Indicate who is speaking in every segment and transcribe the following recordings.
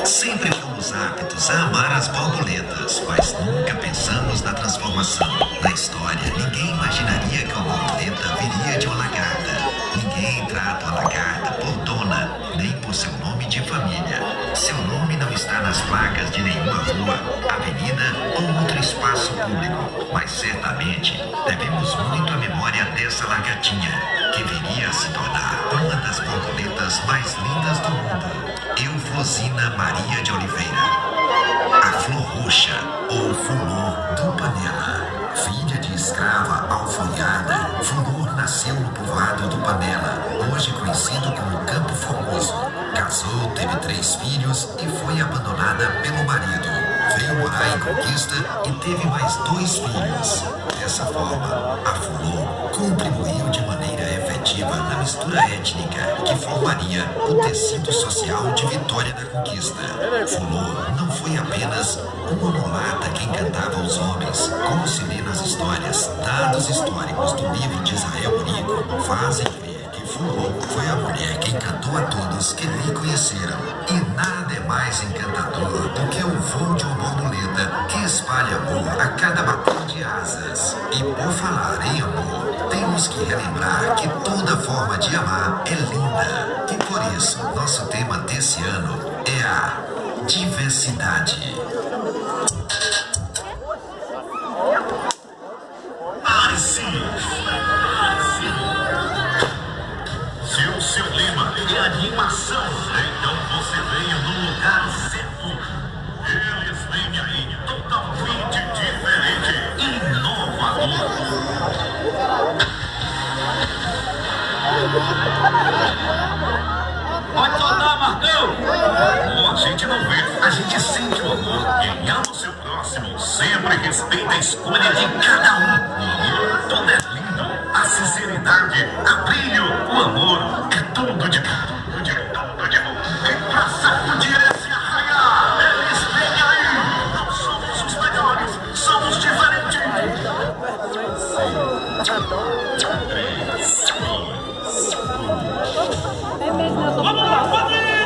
Speaker 1: Sempre fomos aptos a amar as borboletas, mas nunca pensamos na transformação. Na história, ninguém imaginaria que uma borboleta viria de uma lagarta. Ninguém trata a lagarta por dona, nem por seu nome de família. Seu nome não está nas placas de nenhuma rua, avenida ou outro espaço público, mas certamente devemos muito à memória dessa lagartinha, que viria a se tornar uma das borboletas mais lindas do mundo. Eufrosina Maria de Oliveira, a flor roxa ou Flor-Do-Panela. Filha de escrava alforriada, Flor nasceu no povoado do Panela, hoje conhecido como Campo Formoso. Casou, teve 3 filhos e foi abandonada pelo marido. Veio morar em Conquista e teve mais 2 filhos. Dessa forma, a Flor contribuiu de maneira efetiva na mistura étnica que formaria o tecido social de Vitória da Conquista. Flor não foi apenas uma mulata que encantava os homens, como se lê nas histórias. Dados históricos do livro de Israel Rico fazem ver que Flor foi a mulher que encantou a todos que lhe conheceram. E nada é mais encantador do que o voo de uma borboleta que espalha amor a cada bater de asas. E por falar em amor, temos que relembrar que toda forma de amar é linda. E por isso, nosso tema desse ano é a diversidade.
Speaker 2: Se o seu lema é animação, então você veio no lugar certo. Eles vêm aí totalmente diferente, inovador. Pode soltar, Marcão! Amor, a gente não vê, a gente sente o amor. Quem ama o seu próximo sempre respeita a escolha de cada um. O amor, tudo é lindo. A sinceridade, a brilho, o amor é tudo de bom. Tudo de bom. E pra sacudir esse arraiar, eles vêm aí. Não somos os melhores, somos diferentes. 3, 2, 1. Vamos lá, Quadrilha!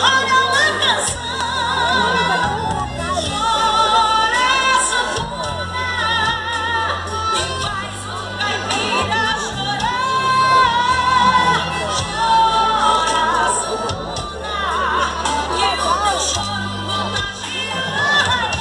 Speaker 2: chora uma canção, chora sufuna e faz o caipira chorar, chora sufuna e o teu choro contagia a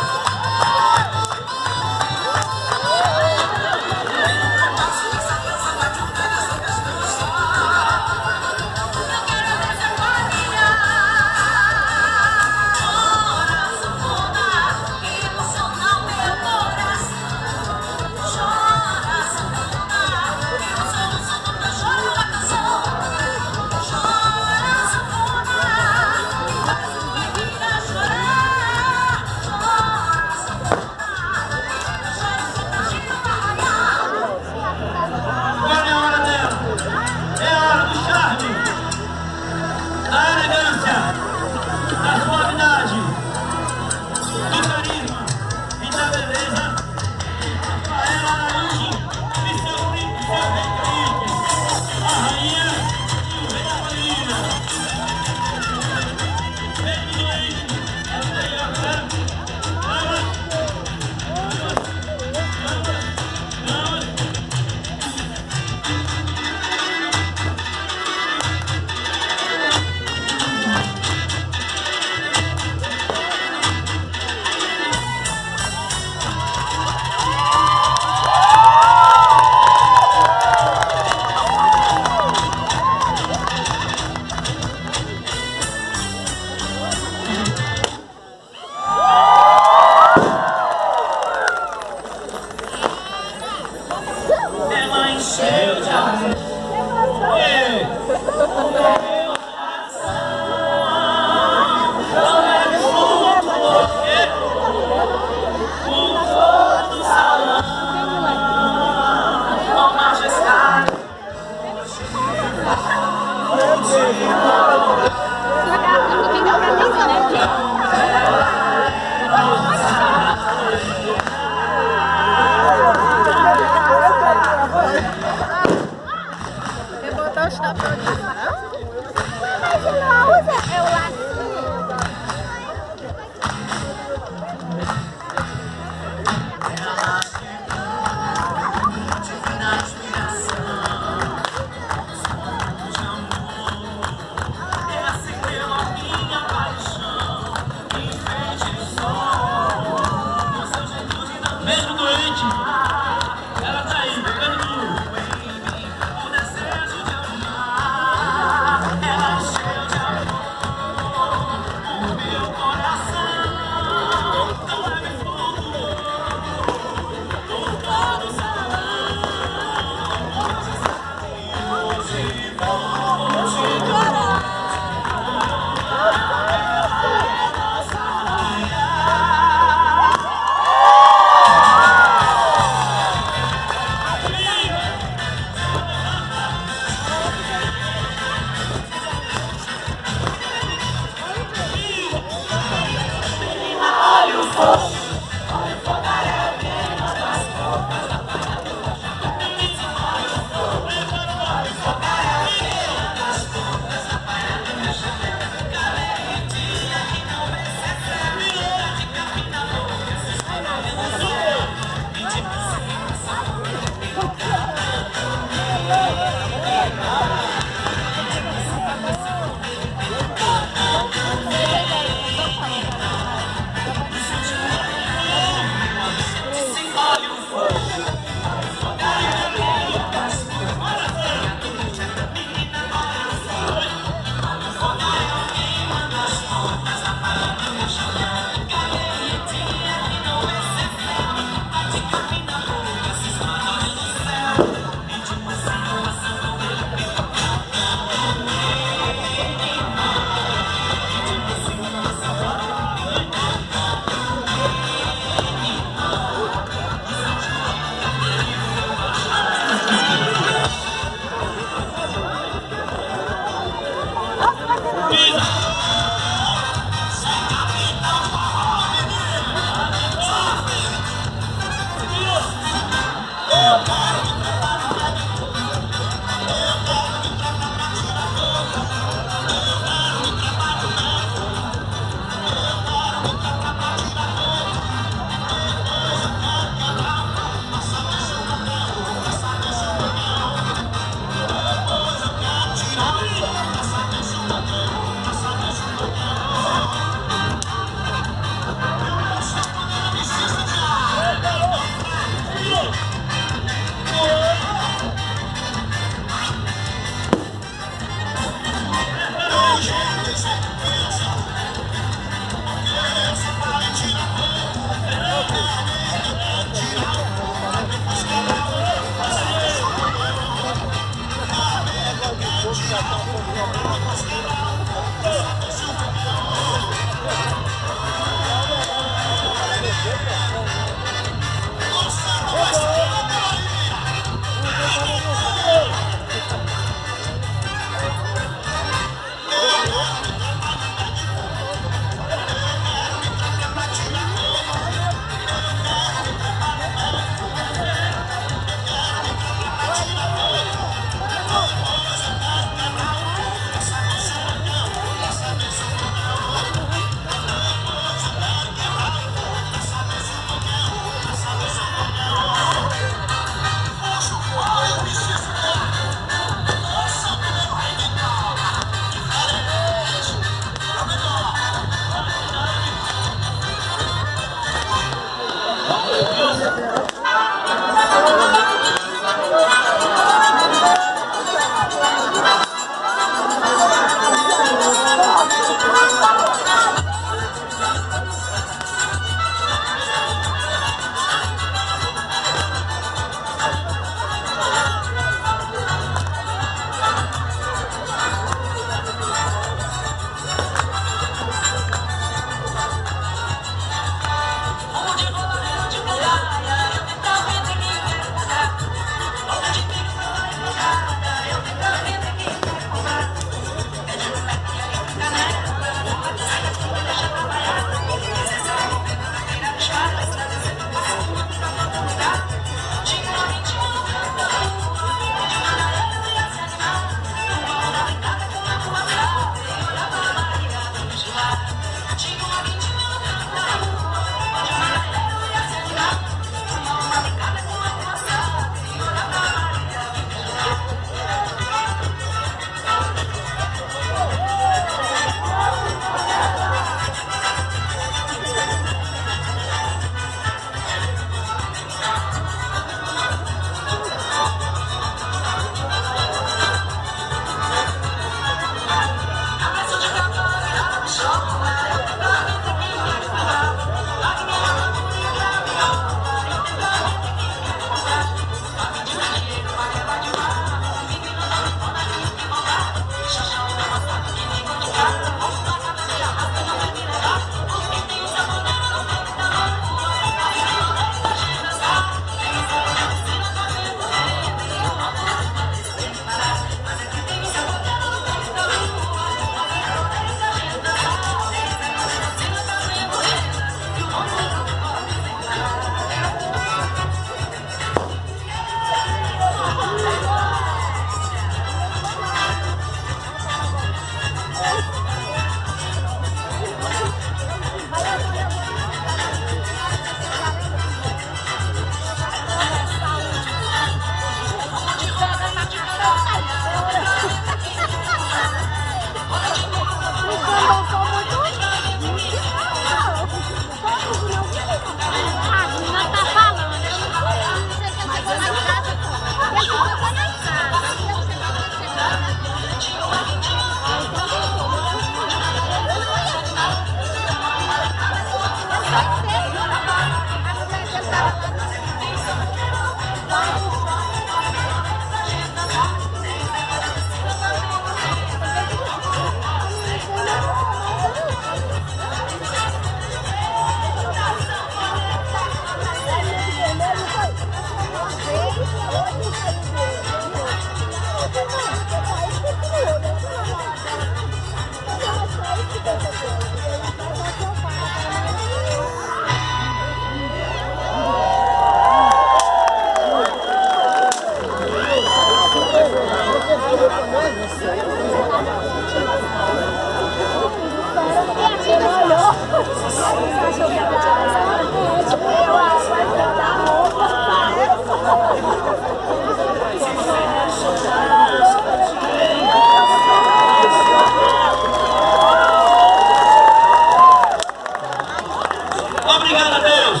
Speaker 3: Obrigado a Deus,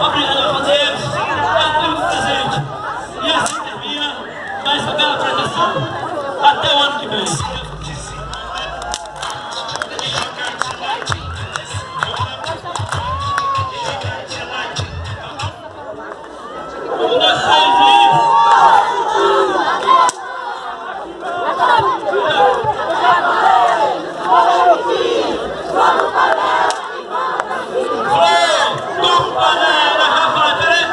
Speaker 3: obrigado a Deus, a tudo presente. E assim termina mais uma bela apresentação. Até o ano que vem. Flor-Do-Panela, já falei, peraí.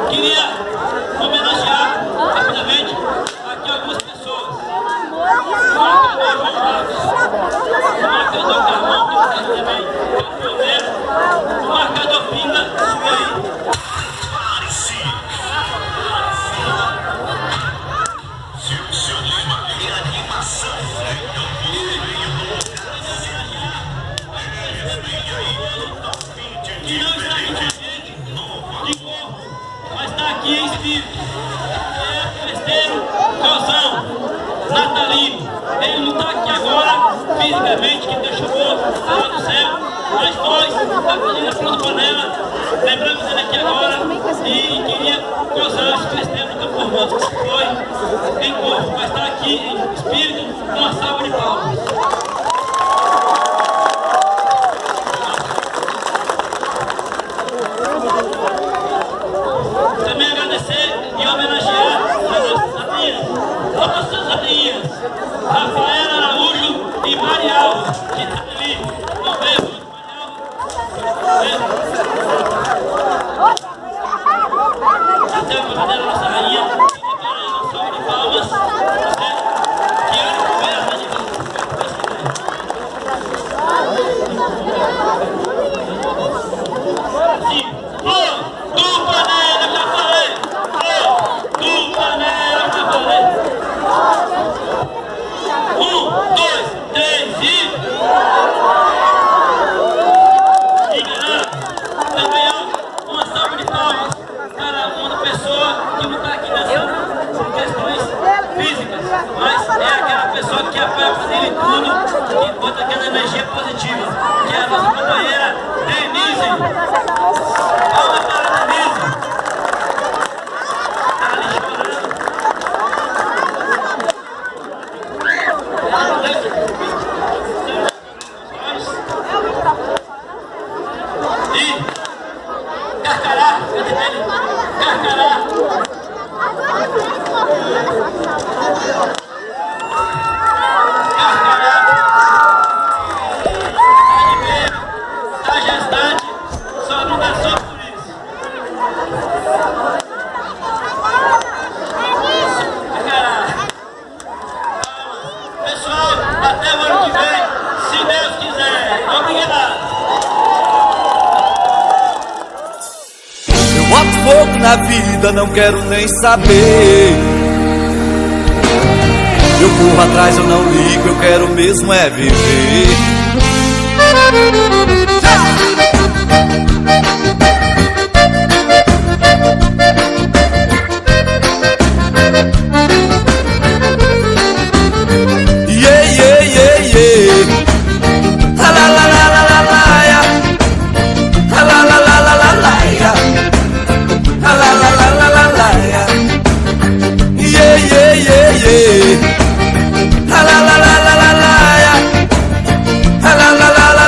Speaker 3: Queria homenagear rapidamente aqui algumas pessoas. O marcador Campo, também, o pioneiro, o marcador Pinga, sube aí. Que não está aqui com a gente de corpo, mas está aqui em espírito. É festeiro, Josão, natalino. Ele não está aqui agora fisicamente, que Deus chamou lá do céu, mas nós, da família Flor-Do-Panela, lembramos ele aqui agora e queria gozar esse festeiro do Campo Formoso, que foi em corpo, mas está aqui em espírito, com uma salva de palmas. Também agradecer e homenagear as nossas madrinhas, Rafaela Araújo e Marial, que está ali, não veio, até a corredeira da nossa rainha, e para uma salva de palmas, que era o governo de Flor-Do-Panela, já falei! Flor-Do-Panela, já falei! 1, 2, 3 e... E galera, também ó, uma salva de palmas para uma pessoa que não está aqui dançando por questões físicas, mas é aquela pessoa que apoia a família em tudo e bota aquela energia positiva, que é a nossa companheira Denise. Palma para a Denise. Tá ali chorando. E Carcará, cadê ele? Carcará. Carcará. Tá gestante, só não dá só por isso. Carcará. Pessoal, até o ano que vem, se Deus quiser. Obrigado.
Speaker 4: Eu boto fogo na vida, não quero nem saber. Eu corro atrás, eu não ligo, eu quero mesmo é viver.